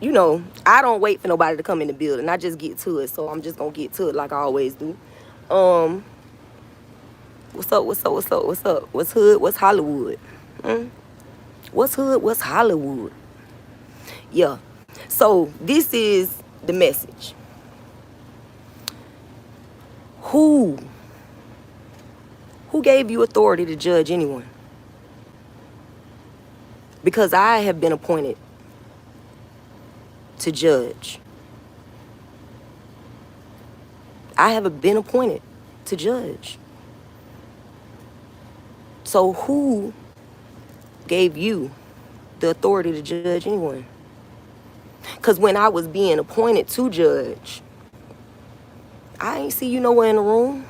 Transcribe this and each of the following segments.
You know, I don't wait for nobody to come in the building. I just get to it. So I'm just going to get to it like I always do. What's up? What's up? What's up? What's up? What's hood? What's Hollywood? What's hood? What's Hollywood? Yeah. So this is the message. Who gave you authority to judge anyone? Because I have been appointed to judge. I have been appointed to judge. So who gave you the authority to judge anyone? Because when I was being appointed to judge, I ain't see you nowhere in the room.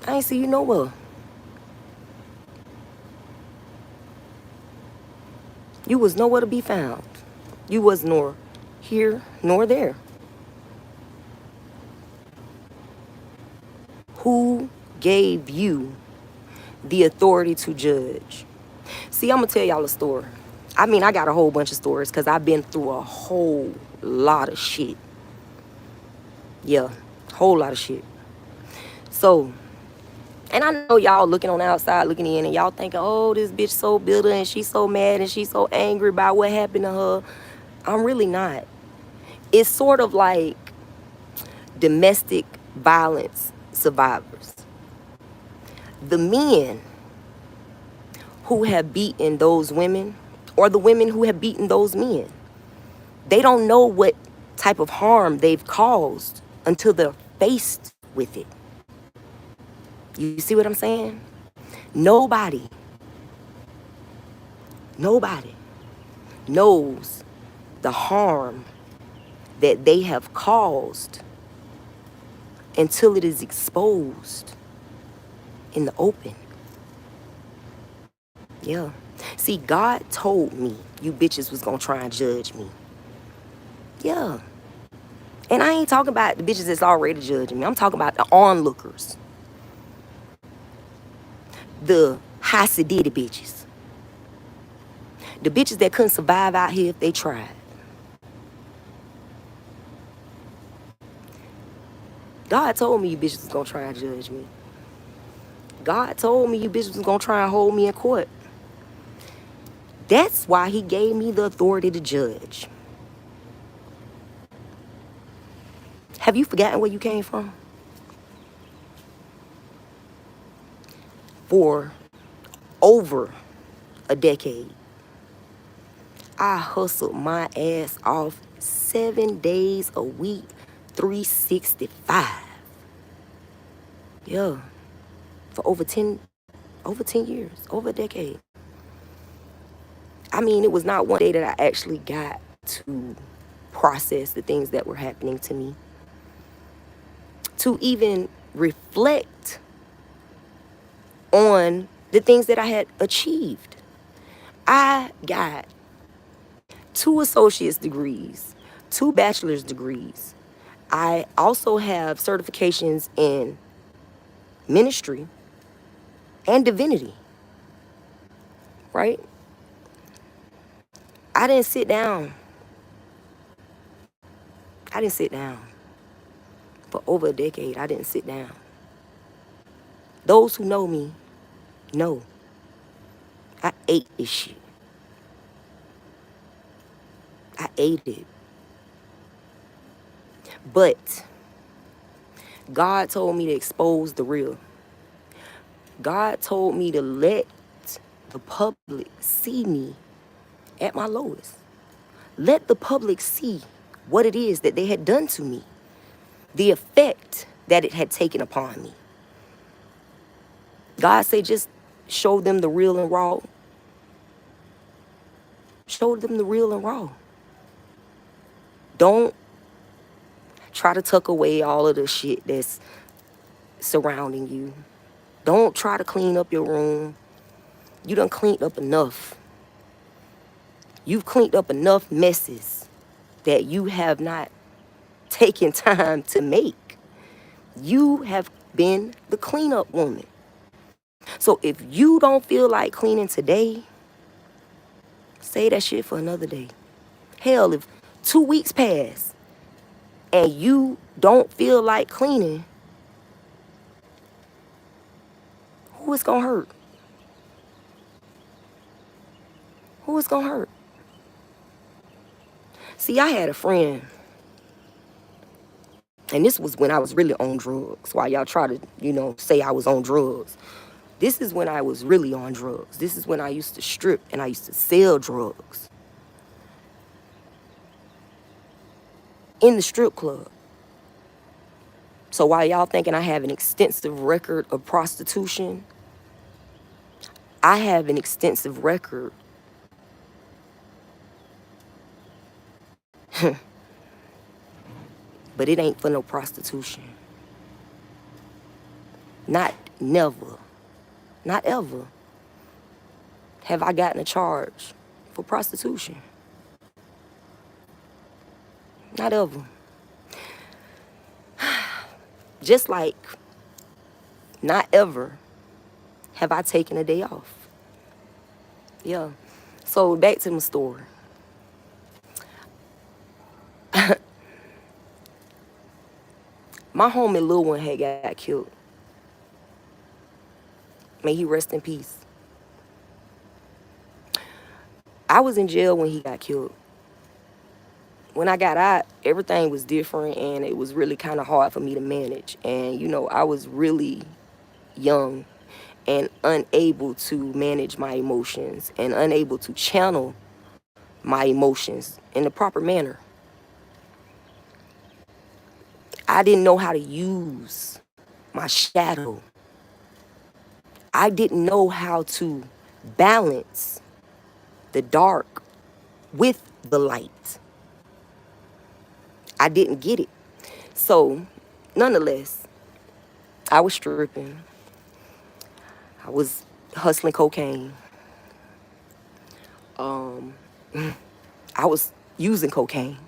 I ain't see you nowhere. You was nowhere to be found. You was nor here nor there. Who gave you the authority to judge? See, I'm going to tell y'all a story. I mean, I got a whole bunch of stories because I've been through a whole lot of shit. Yeah, whole lot of shit. So, and I know y'all looking on the outside, looking in, and y'all thinking, oh, this bitch so bitter and she's so mad and she's so angry about what happened to her. I'm really not. It's sort of like domestic violence survivors. The men who have beaten those women, or the women who have beaten those men, they don't know what type of harm they've caused until they're faced with it. You see what I'm saying? Nobody knows the harm that they have caused until it is exposed in the open. Yeah. See, God told me you bitches was gonna try and judge me. Yeah. And I ain't talking about the bitches that's already judging me. I'm talking about the onlookers. The Hasidity bitches. The bitches that couldn't survive out here if they tried. God told me you bitches was gonna try and judge me. God told me you bitches was gonna try and hold me in court. That's why he gave me the authority to judge. Have you forgotten where you came from? For over a decade, I hustled my ass off 7 days a week, 365. Yeah, for over 10 years, over a decade. I mean, it was not one day that I actually got to process the things that were happening to me, to even reflect on the things that I had achieved. I got 2 associate's degrees, 2 bachelor's degrees. I also have certifications in ministry and divinity, right? I didn't sit down. For over a decade. I didn't sit down. Those who know me know I ate this shit. I ate it. But God told me to expose the real. God told me to let the public see me at my lowest. Let the public see what it is that they had done to me, the effect that it had taken upon me. God said, just show them the real and raw. Show them the real and raw. Don't try to tuck away all of the shit that's surrounding you. Don't try to clean up your room. You done cleaned up enough. You've cleaned up enough messes that you have not taken time to make. You have been the cleanup woman. So if you don't feel like cleaning today, say that shit for another day. Hell, if 2 weeks pass and you don't feel like cleaning, who is gonna hurt? Who is gonna hurt? See, I had a friend, and this was when I was really on drugs. While y'all try to, say I was on drugs. This is when I was really on drugs. This is when I used to strip and I used to sell drugs in the strip club. So while y'all thinking I have an extensive record of prostitution, I have an extensive record but it ain't for no prostitution. Not never, not ever have I gotten a charge for prostitution. Not ever. Just like not ever have I taken a day off. Yeah. So back to my story. My homie Lil One had got killed. May he rest in peace. I was in jail when he got killed. When I got out, everything was different and it was really kind of hard for me to manage. And, I was really young and unable to manage my emotions and unable to channel my emotions in the proper manner. I didn't know how to use my shadow. I didn't know how to balance the dark with the light. I didn't get it. So, nonetheless, I was stripping. I was hustling cocaine. I was using cocaine.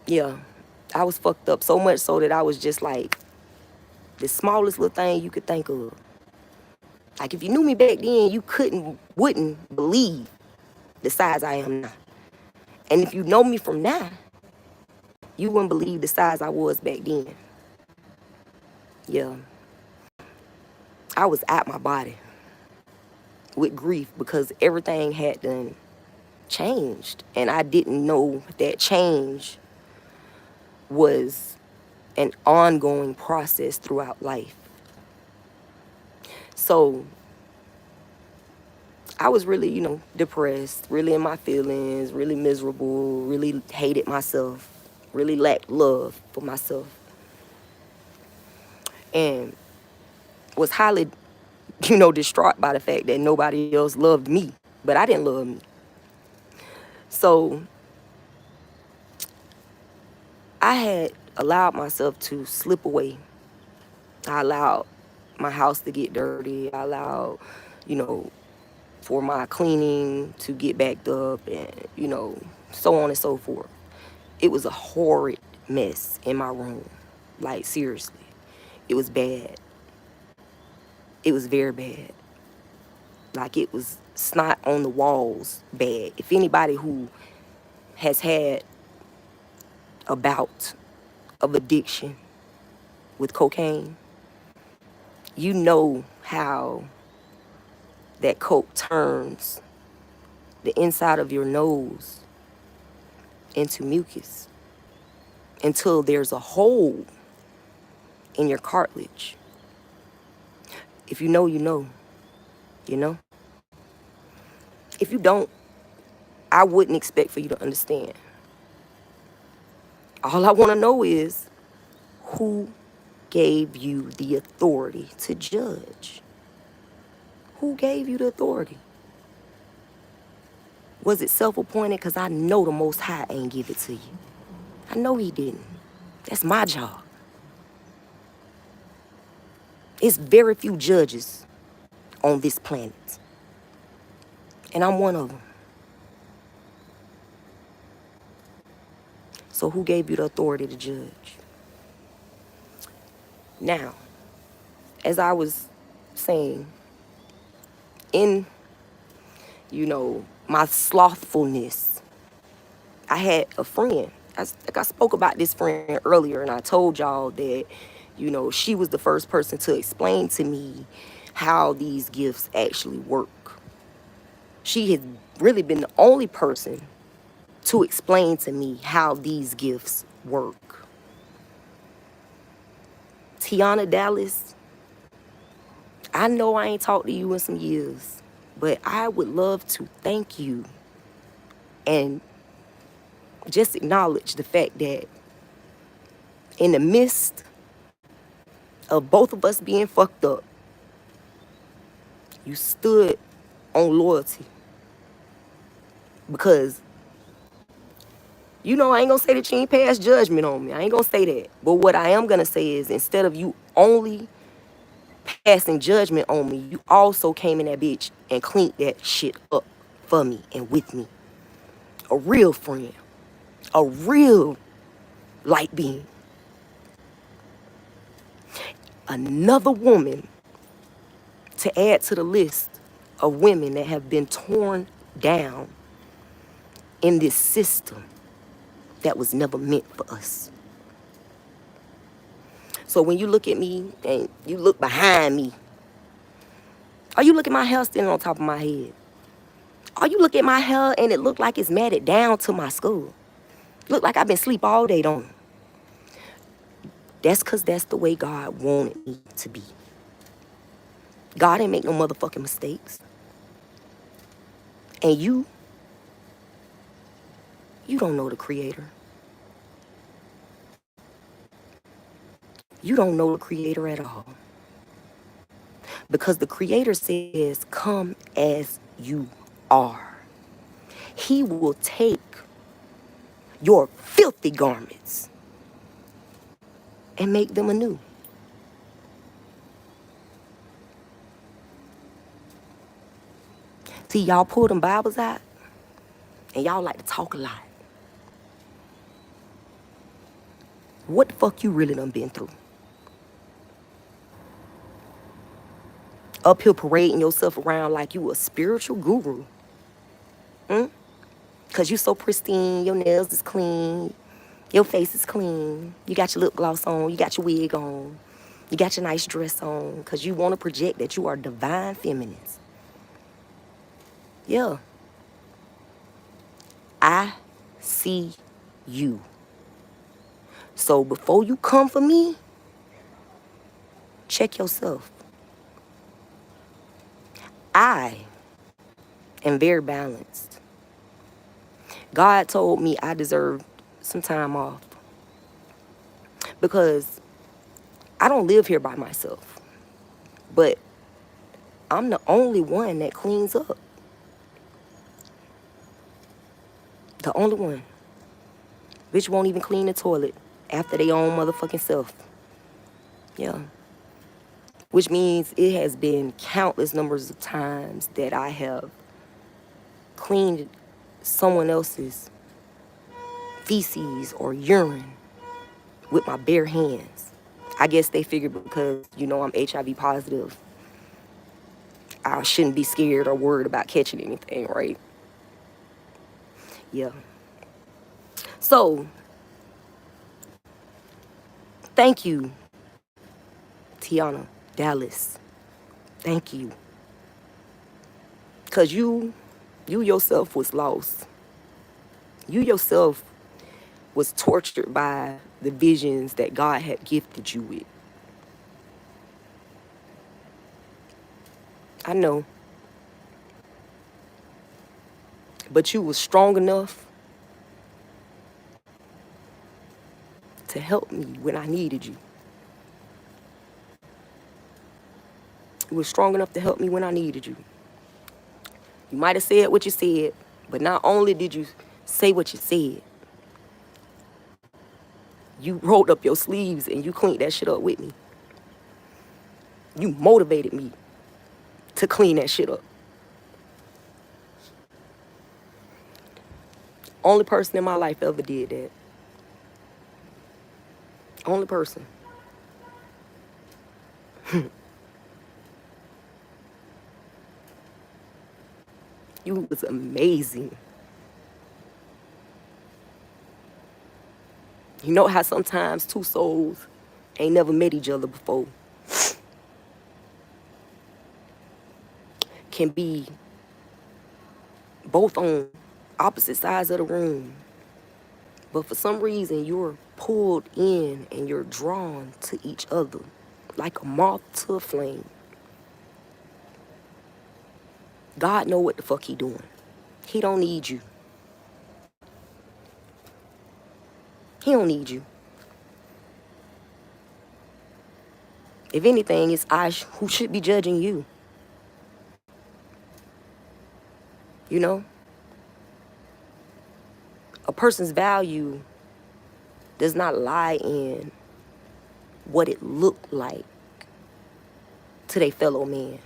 Yeah, I was fucked up so much so that I was just like the smallest little thing you could think of. Like if you knew me back then, you wouldn't believe the size I am now. And if you know me from now, you wouldn't believe the size I was back then. Yeah. I was at my body with grief because everything had done changed. And I didn't know that change was an ongoing process throughout life. So I was really, depressed, really in my feelings, really miserable, really hated myself, really lacked love for myself. And was highly, distraught by the fact that nobody else loved me, but I didn't love me. So I had allowed myself to slip away. I allowed my house to get dirty. I allowed, for my cleaning to get backed up and, so on and so forth. It was a horrid mess in my room. Like, seriously. It was bad. It was very bad. Like, it was snot on the walls bad. If anybody who has had a bout of addiction with cocaine, you know how that coke turns the inside of your nose into mucus until there's a hole in your cartilage. If you know, you know. If you don't, I wouldn't expect for you to understand. All I want to know is who gave you the authority to judge? Who gave you the authority? Was it self-appointed? Because I know the Most High ain't give it to you. I know he didn't. That's my job. It's very few judges on this planet. And I'm one of them. So who gave you the authority to judge? Now, as I was saying, in, my slothfulness, I had a friend. I spoke about this friend earlier, and I told y'all that, she was the first person to explain to me how these gifts actually work. She has really been the only person to explain to me how these gifts work. Tiana Dallas, I know I ain't talked to you in some years, but I would love to thank you and just acknowledge the fact that in the midst of both of us being fucked up, you stood on loyalty. Because, I ain't gonna say that you ain't passed judgment on me. I ain't gonna say that. But what I am gonna say is, instead of you only passing judgment on me, you also came in that bitch and cleaned that shit up for me and with me. A real friend. A real light being. Another woman to add to the list of women that have been torn down in this system that was never meant for us. So when you look at me and you look behind me, or you look at my hair standing on top of my head, or you look at my hair and it look like it's matted down to my skull, look like I've been asleep all day, don't it? That's because that's the way God wanted me to be. God ain't make no motherfucking mistakes. And you don't know the Creator. You don't know the Creator at all. Because the Creator says, come as you are. He will take your filthy garments and make them anew. See, y'all pull them Bibles out, and y'all like to talk a lot. What the fuck you really done been through? Up here parading yourself around like you a spiritual guru. Because you so pristine, your nails is clean, your face is clean, you got your lip gloss on, you got your wig on, you got your nice dress on, because you want to project that you are divine feminines. Yeah. I see you. So before you come for me, check yourself. I am very balanced. God told me I deserved some time off because I don't live here by myself, but I'm the only one that cleans up. The only one. Bitch won't even clean the toilet after their own motherfucking self. Yeah. Which means it has been countless numbers of times that I have cleaned someone else's feces or urine with my bare hands. I guess they figured because, I'm HIV positive, I shouldn't be scared or worried about catching anything, right? Yeah. So, thank you, Tiana Dallas. Thank you. Because you yourself was lost. You yourself was tortured by the visions that God had gifted you with. I know. But you was strong enough to help me when I needed you. You was strong enough to help me when I needed you. You might have said what you said, but not only did you say what you said, you rolled up your sleeves and you cleaned that shit up with me. You motivated me to clean that shit up. Only person in my life ever did that. Only person. You was amazing. You know how sometimes two souls ain't never met each other before can be both on opposite sides of the room, but for some reason you're pulled in and you're drawn to each other like a moth to a flame. God know what the fuck he doing. He don't need you. He don't need you. If anything, it's I who should be judging you. You know? A person's value does not lie in what it looked like to their fellow man.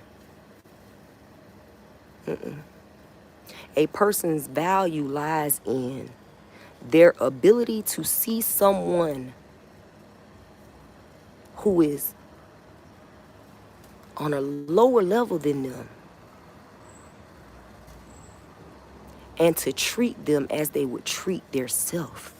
A person's value lies in their ability to see someone who is on a lower level than them and to treat them as they would treat their self.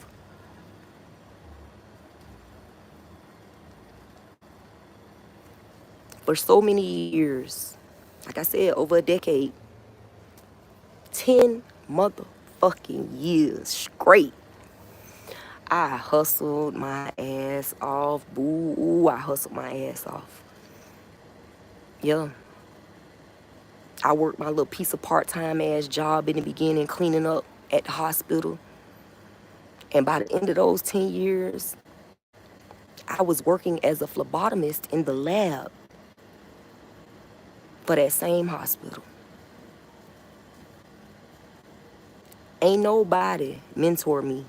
For so many years, like I said, over a decade, 10 motherfucking years straight, I hustled my ass off. Boo, I hustled my ass off. Yeah. I worked my little piece of part-time ass job in the beginning, cleaning up at the hospital. And by the end of those 10 years, I was working as a phlebotomist in the lab for that same hospital. Ain't nobody mentor me.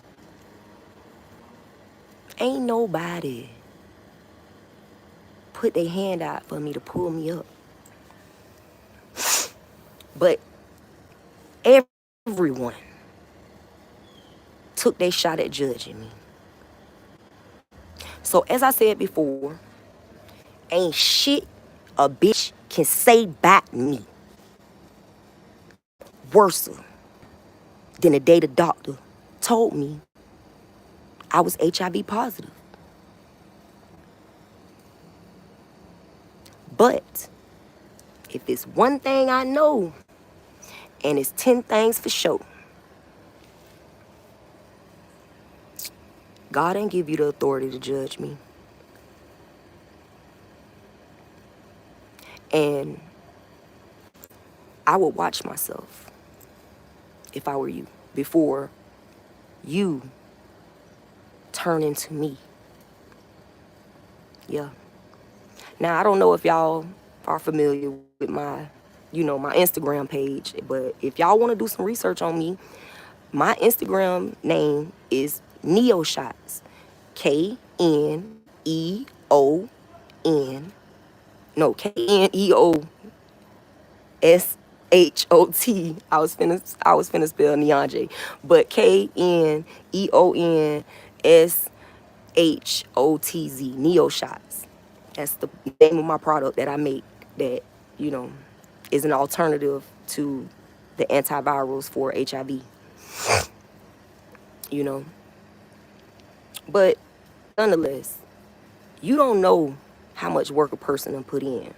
Ain't nobody put their hand out for me to pull me up. But everyone took their shot at judging me. So as I said before, ain't shit a bitch can say about me worse than the day the doctor told me I was HIV positive. But if it's one thing I know, and it's 10 things for sure, God ain't give you the authority to judge me. And I would watch myself, if I were you, before you turn into me. Yeah. Now, I don't know if y'all are familiar with my, my Instagram page, but if y'all want to do some research on me, my Instagram name is Neoshots. K-N-E-O-N. No, K-N-E-O-S-H-O-T. I was finna spell Neonje. But K-N-E-O-N-S-H-O-T-Z. Neoshots. That's the name of my product that I make that, is an alternative to the antivirals for HIV. But nonetheless, you don't know how much work a person done put in.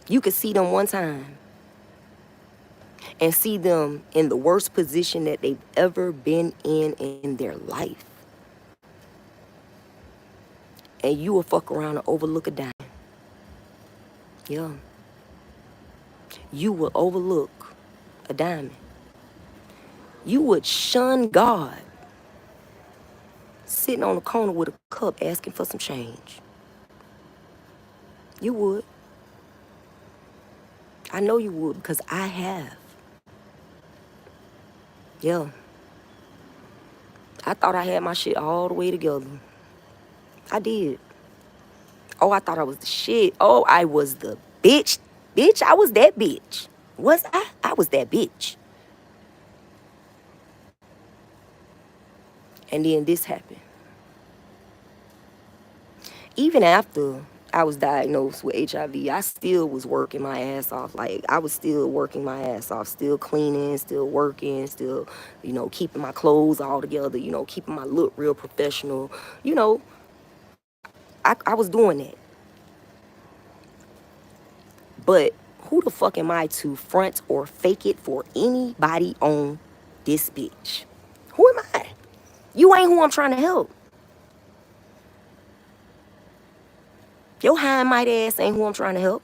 You could see them one time and see them in the worst position that they've ever been in their life. And you will fuck around and overlook a dime. Yeah. You will overlook a diamond. You would shun God sitting on the corner with a cup asking for some change. You would. I know you would because I have. Yeah. I thought I had my shit all the way together. I did. Oh, I thought I was the shit. Oh, I was the bitch. Bitch, I was that bitch. Was I? I was that bitch. And then this happened. Even after I was diagnosed with HIV, I still was working my ass off. Like, I was still working my ass off, still cleaning, still working, still, keeping my clothes all together, keeping my look real professional. You know, I was doing that. But who the fuck am I to front or fake it for anybody on this bitch? Who am I? You ain't who I'm trying to help. Your high-and-mighty ass ain't who I'm trying to help.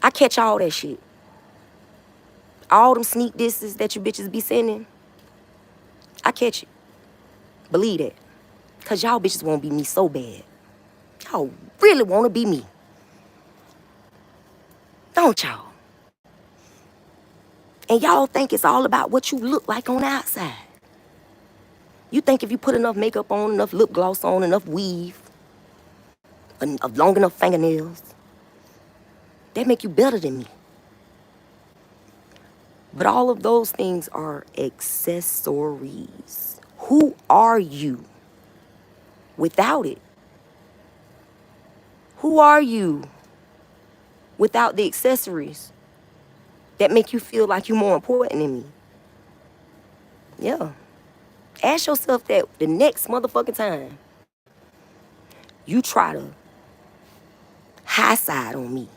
I catch all that shit. All them sneak disses that you bitches be sending, I catch it. Believe that. Because y'all bitches want to be me so bad. Y'all really want to be me. Don't y'all? And y'all think it's all about what you look like on the outside. You think if you put enough makeup on, enough lip gloss on, enough weave, long enough fingernails, that make you better than me. But all of those things are accessories. Who are you without it? Who are you without the accessories that make you feel like you're more important than me? Yeah. Ask yourself that the next motherfucking time you try to high side on me.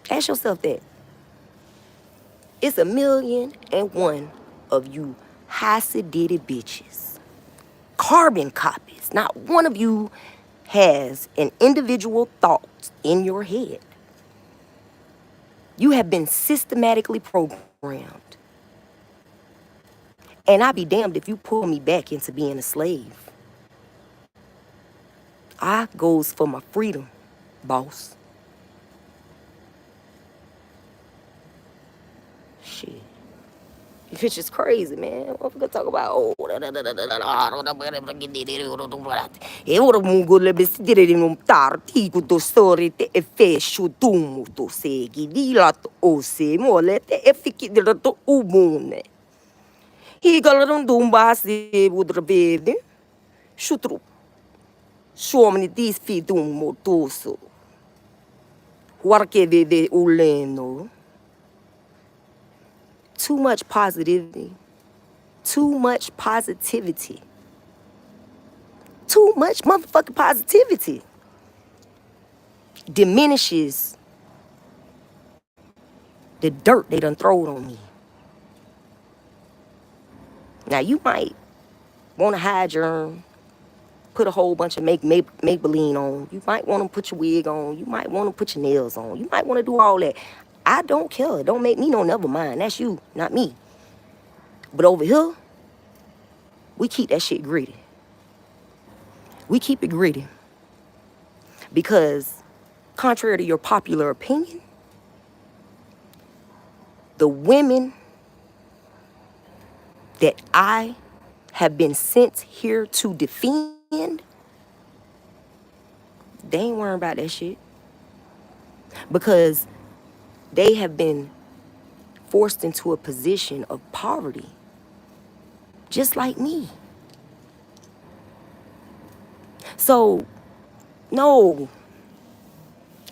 Ask yourself that. It's 1,000,001 of you high-sedity bitches. Carbon copies. Not one of you has an individual thought in your head. You have been systematically programmed. And I'll be damned if you pull me back into being a slave. I goes for my freedom, boss. Shit. It's just crazy, man. What we gonna talk about? Oh, e ora mungo le bestire di non tarti con storie te e fescio tu to segui di lato o se molete e fichi di lato umune. I galera non basti udra verde. Shutru. Suomni dis fidum motoso. Warke vede uleno. Too much positivity. Too much positivity. Too much motherfucking positivity diminishes the dirt they done throwed on me. Now you might want to hide your, put a whole bunch of Maybelline on. You might want to put your wig on. You might want to put your nails on. You might want to do all that. I don't care. Don't make me no never mind. That's you, not me. But over here, we keep that shit gritty. We keep it gritty. Because contrary to your popular opinion, the women that I have been sent here to defend, they ain't worrying about that shit. Because they have been forced into a position of poverty, just like me. So, no,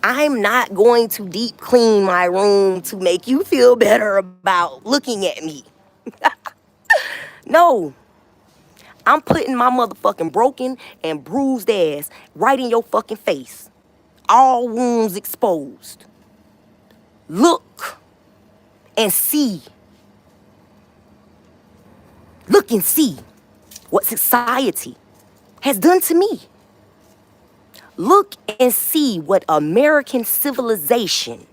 I'm not going to deep clean my room to make you feel better about looking at me. No, I'm putting my motherfucking broken and bruised ass right in your fucking face. All wounds exposed. Look and see. Look and see what society has done to me. Look and see what American civilization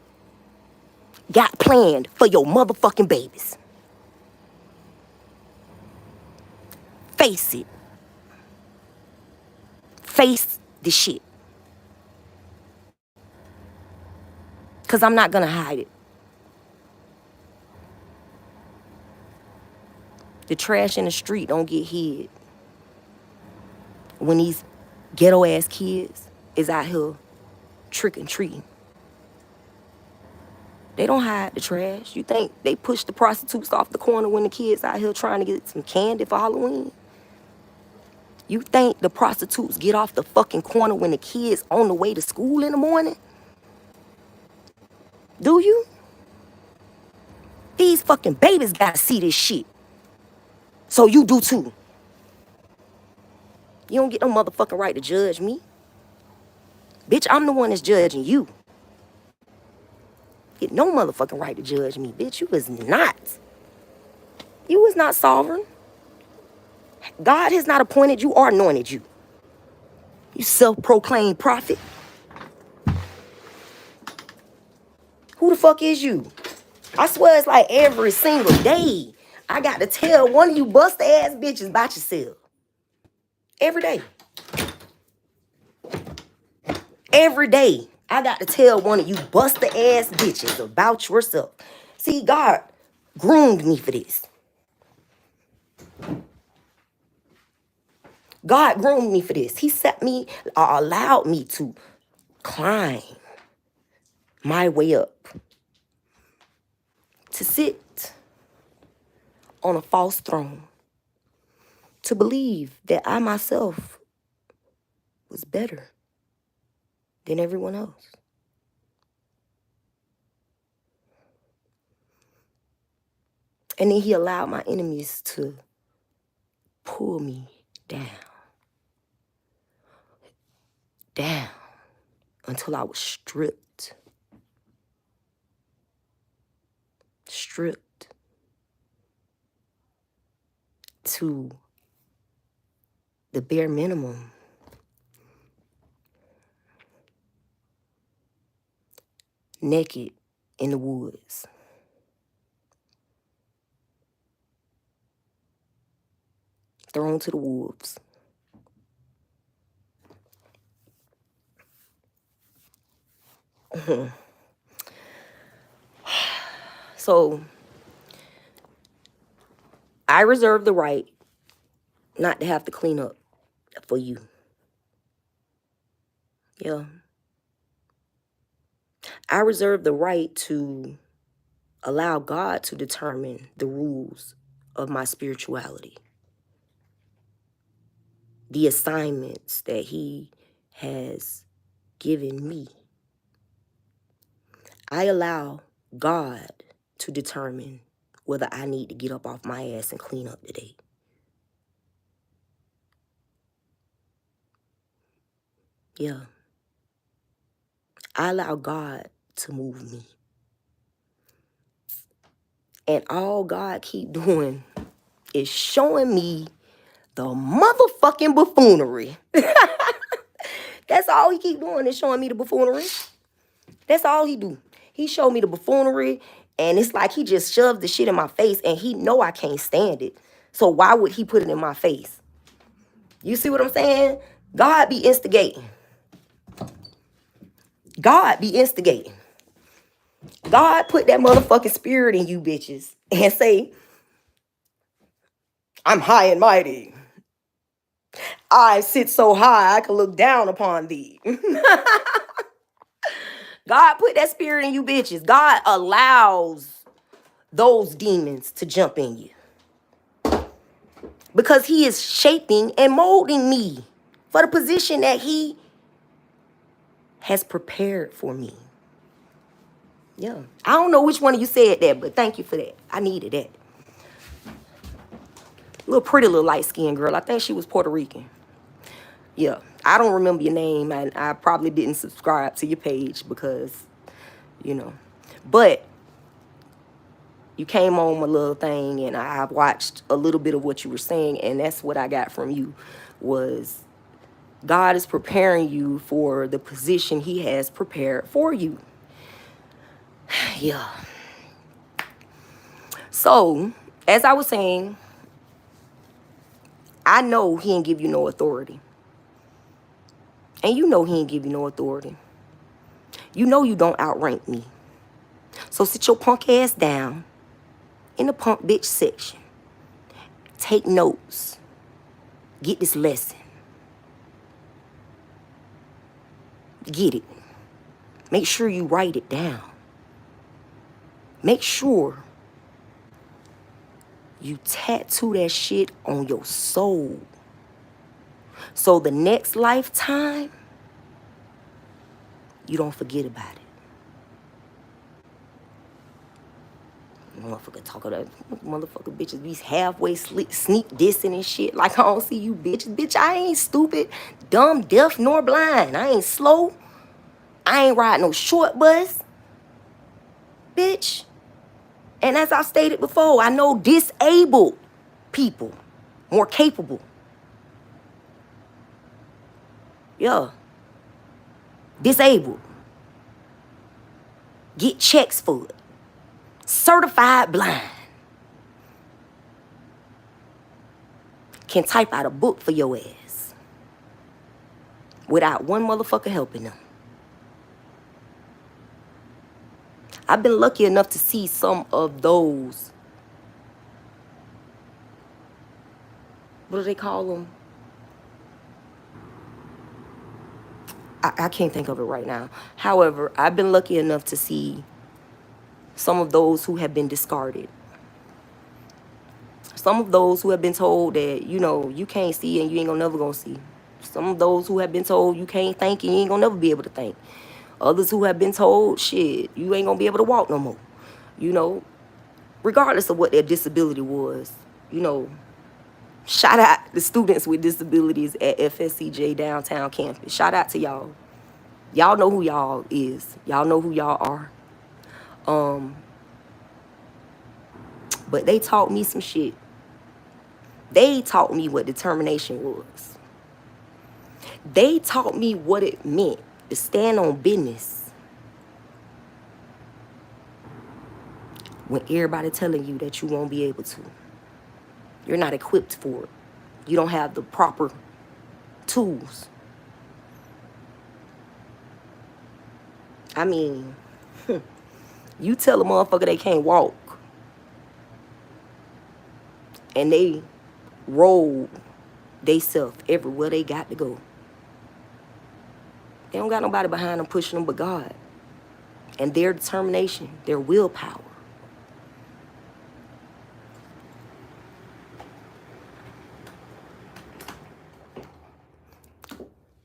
got planned for your motherfucking babies. Face it. Face the shit. Because I'm not going to hide it. The trash in the street don't get hid when these ghetto-ass kids is out here trick-and-treating. They don't hide the trash. You think they push the prostitutes off the corner when the kids out here trying to get some candy for Halloween? You think the prostitutes get off the fucking corner when the kids on the way to school in the morning? Do you? These fucking babies gotta see this shit. So you do too. You don't get no motherfucking right to judge me. Bitch, I'm the one that's judging you. Get no motherfucking right to judge me, bitch. You is not. You is not sovereign. God has not appointed you or anointed you. You self-proclaimed prophet. Who the fuck is you? I swear it's like every single day I got to tell one of you busted ass bitches about yourself. Every day. Every day I got to tell one of you busted ass bitches about yourself. See, God groomed me for this. God groomed me for this. He set me, or allowed me to climb my way up. To sit on a false throne. To believe that I myself was better than everyone else. And then he allowed my enemies to pull me down. Down. Until I was stripped. Stripped. To the bare minimum. Naked in the woods. Thrown to the wolves. So, I reserve the right not to have to clean up for you. Yeah. I reserve the right to allow God to determine the rules of my spirituality. The assignments that he has given me. I allow God to determine whether I need to get up off my ass and clean up today. Yeah. I allow God to move me. And all God keep doing is showing me the motherfucking buffoonery. That's all he keep doing is showing me the buffoonery. That's all he do. He showed me the buffoonery, and it's like he just shoved the shit in my face, and he know I can't stand it. So why would he put it in my face? You see what I'm saying? God be instigating. God be instigating. God put that motherfucking spirit in you bitches and say, I'm high and mighty. I sit so high I can look down upon thee. God put that spirit in you bitches. God allows those demons to jump in you. Because he is shaping and molding me for the position that he has prepared for me. Yeah. I don't know which one of you said that, but thank you for that. I needed that. Pretty little light-skinned girl. I think she was Puerto Rican. Yeah. I don't remember your name, and I probably didn't subscribe to your page because, you know. But you came on my little thing, and I watched a little bit of what you were saying, and that's what I got from you was God is preparing you for the position he has prepared for you. Yeah. So, as I was saying, I know he ain't give you no authority. And you know he ain't give you no authority. You know you don't outrank me. So sit your punk ass down in the punk bitch section. Take notes. Get this lesson. Get it. Make sure you write it down. Make sure you tattoo that shit on your soul. So the next lifetime, you don't forget about it. Motherfucker talk about motherfucker bitches be halfway sneak dissing and shit. Like I don't see you bitches. Bitch, I ain't stupid, dumb, deaf, nor blind. I ain't slow. I ain't ride no short bus. Bitch. And as I stated before, I know disabled people more capable. Yeah. Disabled. Get checks for it. Certified blind. Can type out a book for your ass without one motherfucker helping them. I've been lucky enough to see some of those, what do they call them? I can't think of it right now. However, I've been lucky enough to see some of those who have been discarded. Some of those who have been told that, you know, you can't see and you ain't never gonna see. Some of those who have been told you can't think and you ain't gonna never be able to think. Others who have been told, shit, you ain't gonna be able to walk no more. You know, regardless of what their disability was, you know, shout out the students with disabilities at FSCJ downtown campus. Shout out to y'all. Y'all know who y'all is. Y'all know who y'all are. But they taught me some shit. They taught me what determination was. They taught me what it meant to stand on business when everybody telling you that you won't be able to. You're not equipped for it. You don't have the proper tools. I mean, you tell a motherfucker they can't walk and they roll theyself everywhere they got to go. They don't got nobody behind them pushing them but God. And their determination, their willpower.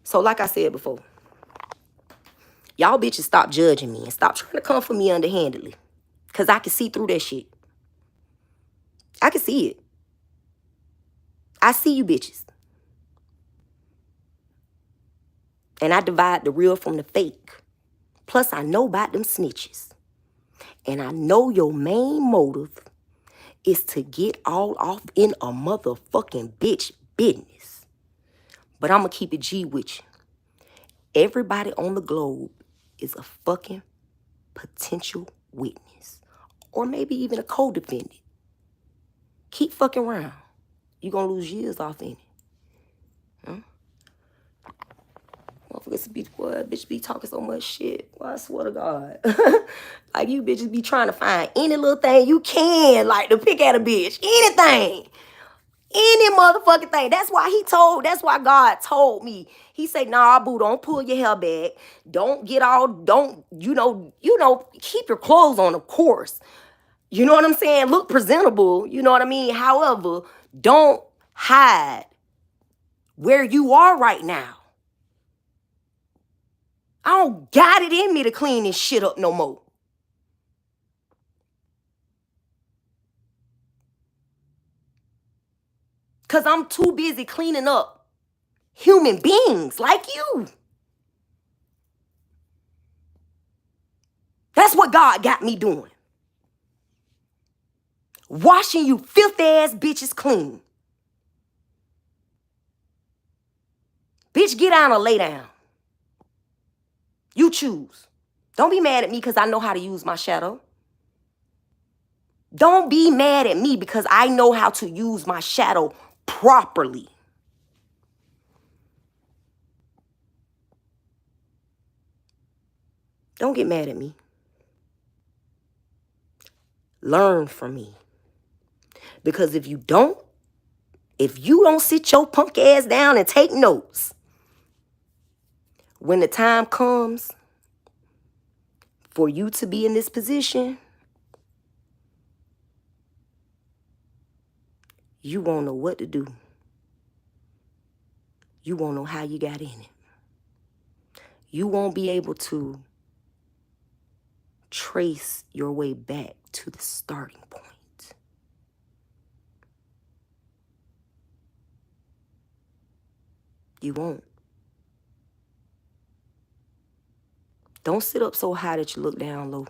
So like I said before, y'all bitches stop judging me and stop trying to come for me underhandedly. Because I can see through that shit. I can see it. I see you bitches. And I divide the real from the fake. Plus, I know about them snitches. And I know your main motive is to get all off in a motherfucking bitch business. But I'm going to keep it G with you. Everybody on the globe is a fucking potential witness. Or maybe even a co-defendant. Keep fucking around. You gonna lose years off in it. Huh? Motherfuckers be, what? Bitch be talking so much shit. Well, I swear to God. Like, you bitches be trying to find any little thing you can, like, to pick at a bitch. Anything. Any motherfucking thing. That's why God told me. He said, nah, boo, don't pull your hair back. Don't get all, don't, you know, keep your clothes on, of course. You know what I'm saying? Look presentable. You know what I mean? However, don't hide where you are right now. I don't got it in me to clean this shit up no more. Because I'm too busy cleaning up human beings like you. That's what God got me doing. Washing you filthy ass bitches clean. Bitch, get down or lay down. You choose. Don't be mad at me because I know how to use my shadow. Don't be mad at me because I know how to use my shadow properly. Don't get mad at me. Learn from me. Because if you don't sit your punk ass down and take notes, when the time comes for you to be in this position, you won't know what to do. you won't know how you got in it. You won't be able to trace your way back to the starting point. You won't. Don't sit up so high that you look down low.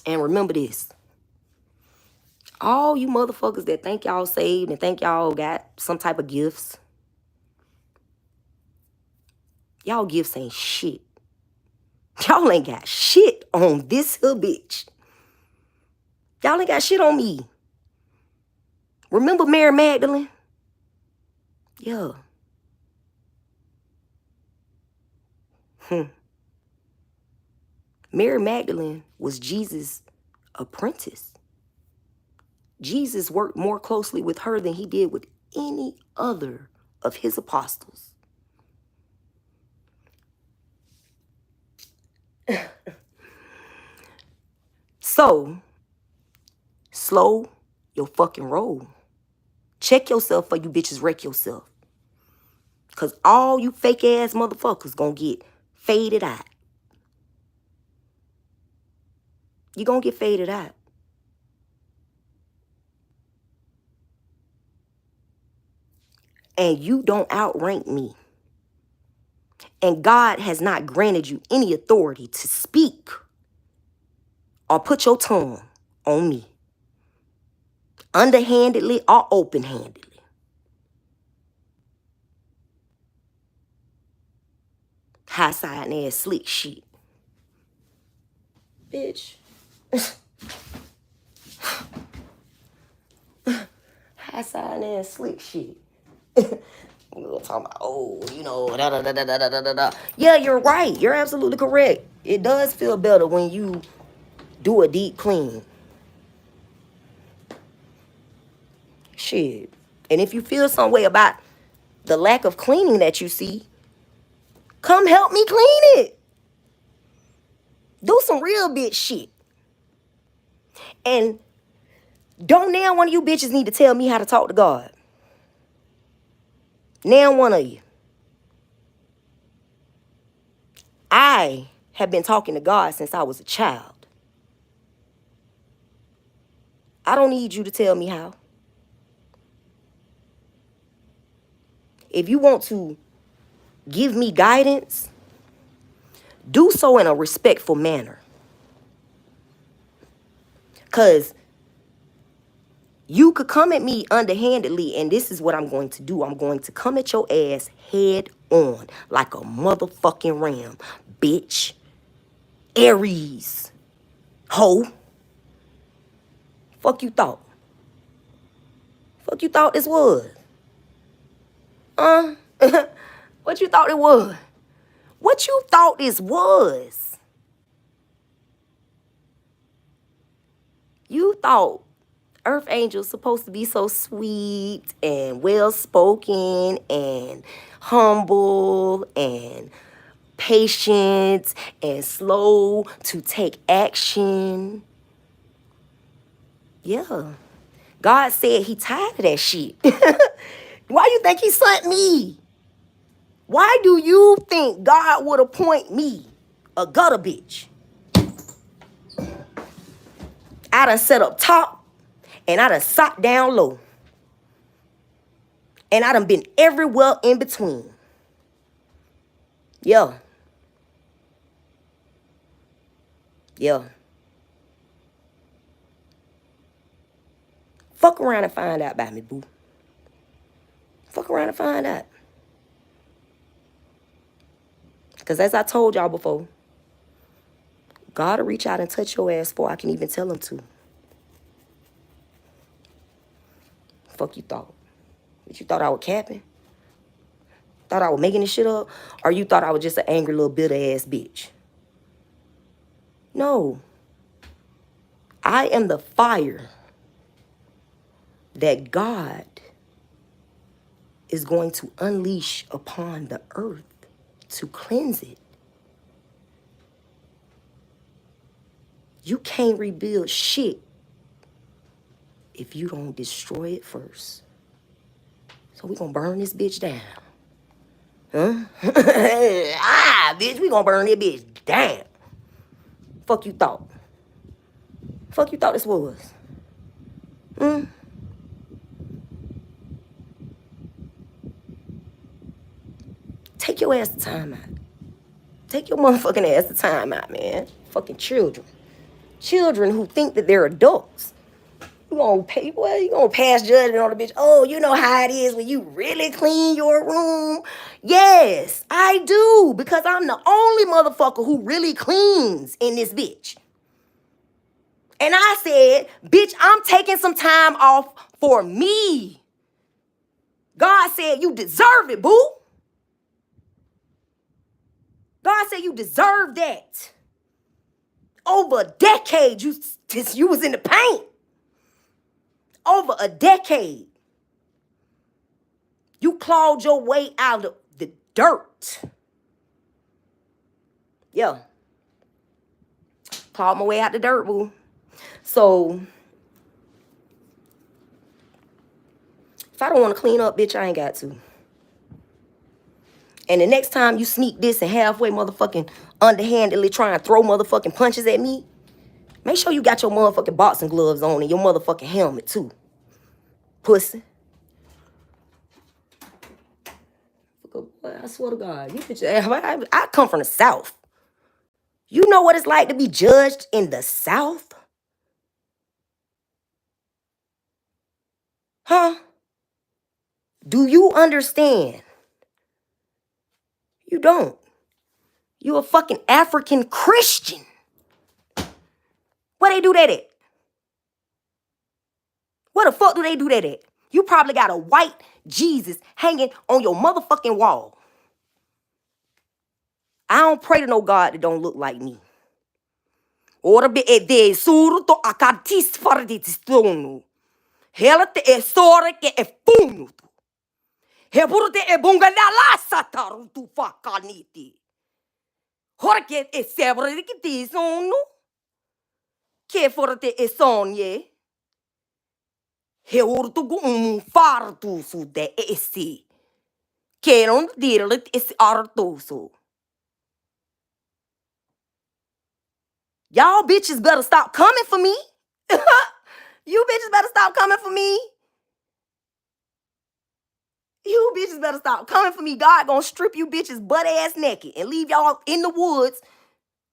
And remember this. All you motherfuckers that think y'all saved and think y'all got some type of gifts, y'all gifts ain't shit. Y'all ain't got shit on this here bitch. Y'all ain't got shit on me. Remember Mary Magdalene? Yeah. Mary Magdalene was Jesus' apprentice. Jesus worked more closely with her than he did with any other of his apostles. So, slow your fucking roll. Check yourself for you bitches wreck yourself. Because all you fake ass motherfuckers gonna get faded out. You gonna get faded out. And you don't outrank me. And God has not granted you any authority to speak or put your tongue on me. Underhandedly or open-handedly. High-side ass slick shit. Bitch. High-side ass slick shit. We were talking about, oh, you know, da da da da da da da da. Yeah, you're right. You're absolutely correct. It does feel better when you do a deep clean. Shit. And if you feel some way about the lack of cleaning that you see, come help me clean it. Do some real bitch shit. And don't now one of you bitches need to tell me how to talk to God. Now one of you. I have been talking to God since I was a child. I don't need you to tell me how. If you want to give me guidance, do so in a respectful manner. Because you could come at me underhandedly, and this is what I'm going to do. I'm going to come at your ass head on like a motherfucking ram. Bitch. Aries. Hoe. Fuck you thought. Fuck you thought this was. What you thought it was? What you thought this was? You thought Earth Angel's supposed to be so sweet and well-spoken and humble and patient and slow to take action. Yeah. God said he tired of that shit. Why you think he sent me? Why do you think God would appoint me, a gutter bitch? I done set up top and I done sat down low. And I done been everywhere in between. Yeah. Yeah. Fuck around and find out about me, boo. Fuck around and find out. Because as I told y'all before, God will reach out and touch your ass before I can even tell him to. Fuck you thought. But you thought I was capping? Thought I was making this shit up? Or you thought I was just an angry little bitter ass bitch? No. I am the fire that God is going to unleash upon the earth to cleanse it. You can't rebuild shit if you don't destroy it first. So we gonna burn this bitch down. Huh? Bitch, we gonna burn this bitch down. Fuck you thought. Fuck you thought this was. Hmm? Take your ass to time out. Take your motherfucking ass to time out, man. Fucking children. Children who think that they're adults. You gonna pay, well, you gonna pass judgment on the bitch. Oh, you know how it is when you really clean your room? Yes, I do. Because I'm the only motherfucker who really cleans in this bitch. And I said, bitch, I'm taking some time off for me. God said you deserve it, boo. God said you deserve that. Over a decade, you was in the paint. Over a decade. You clawed your way out of the dirt. Yeah. Clawed my way out the dirt, boo. So, if I don't want to clean up, bitch, I ain't got to. And the next time you sneak this and halfway motherfucking underhandedly try and throw motherfucking punches at me, make sure you got your motherfucking boxing gloves on and your motherfucking helmet too. Pussy. I swear to God, you bitch, I come from the South. You know what it's like to be judged in the South? Huh? Do you understand? You don't. You a fucking African Christian. Where they do that at? Where the fuck do they do that at? You probably got a white Jesus hanging on your motherfucking wall. I don't pray to no God that don't look like me. Ora be de surto akatis fardistono. Helate e sore ke e funo. Heburte e bungala sataru tu fakaniti. Horke e sebre ke tisono. Ke forte e sonye. He urtu gu fartu su de esi. Ke non dirlet es artuso. Y'all bitches better stop coming for me. You bitches better stop coming for me. You bitches better stop coming for me. God gonna strip you bitches butt ass naked and leave y'all in the woods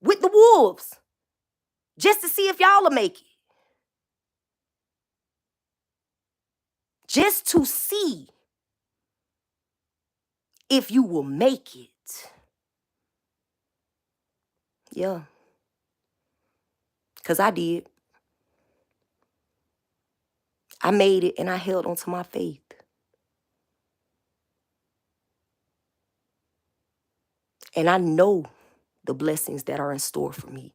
with the wolves. Just to see if y'all will make it. Just to see if you will make it. Yeah. Because I did. I made it and I held on to my faith. And I know the blessings that are in store for me.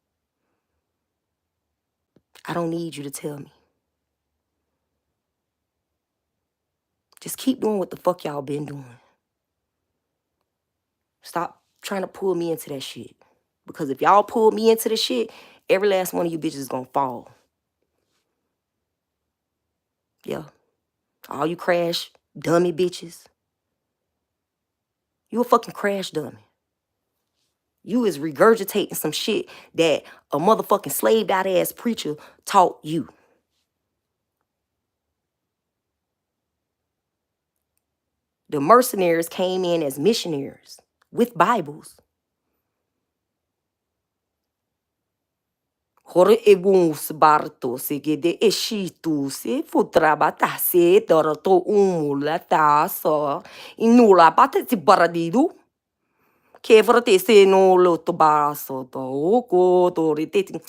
I don't need you to tell me. Just keep doing what the fuck y'all been doing. Stop trying to pull me into that shit. Because if y'all pull me into the shit, every last one of you bitches is gonna fall. Yeah. All you crash dummy bitches. You a fucking crash dummy. You is regurgitating some shit that a motherfucking slaved out ass preacher taught you. The mercenaries came in as missionaries with Bibles. Hore ebus barto se gede eshitu se futrabata se doroto umulata so inula pateti baradidu. Che frate se no lo tobaso to go to riteti.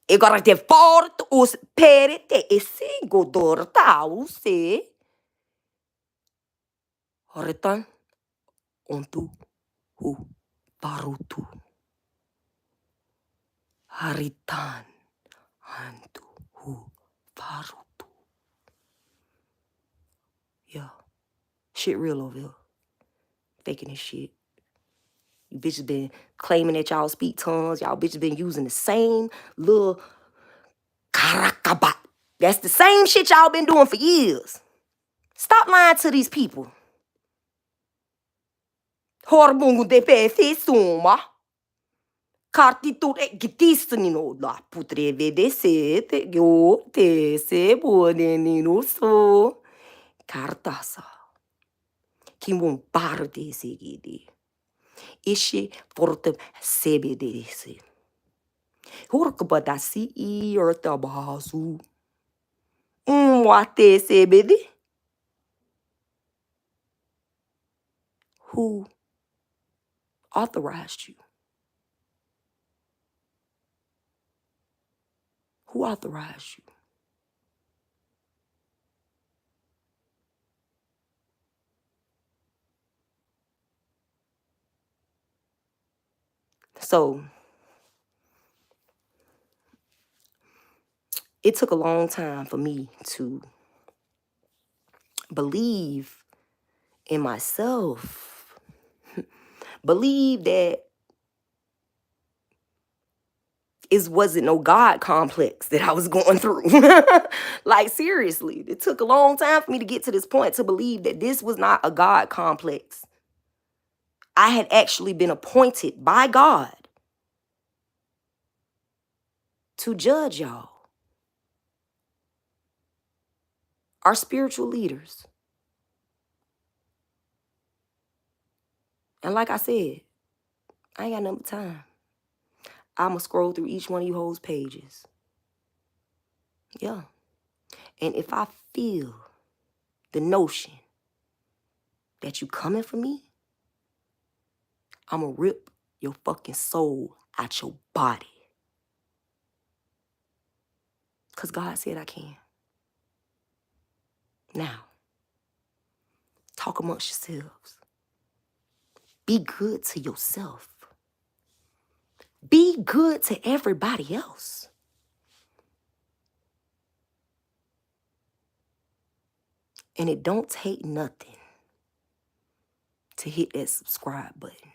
E guardate fort us perete e se godor tau se. Horetan ontu hu parutu. Haritan antu hu parutu. Yeah. Shit real over here. Faking this shit. You bitches been claiming that y'all speak tongues. Y'all bitches been using the same little karakabat That's the same shit y'all been doing for years. Stop lying to these people. Horbungu de pese suma. Cartitud e gitisnino la putreve de sete yo te se buonenino so. Cartasa. Kim barde segidi. Ishi forte sebedesi. Horkabadasi I urtabasu. Mwate sebedi. Who authorized you? Who authorized you? So it took a long time for me to believe in myself, believe that it wasn't no God complex that I was going through. Like, seriously, it took a long time for me to get to this point to believe that this was not a God complex. I had actually been appointed by God to judge y'all, our spiritual leaders. And like I said, I ain't got nothing but time. I'ma scroll through each one of you hoes' pages. Yeah. And if I feel the notion that you coming for me, I'ma rip your fucking soul out your body. Because God said I can. Now, talk amongst yourselves. Be good to yourself. Be good to everybody else. And it don't take nothing to hit that subscribe button.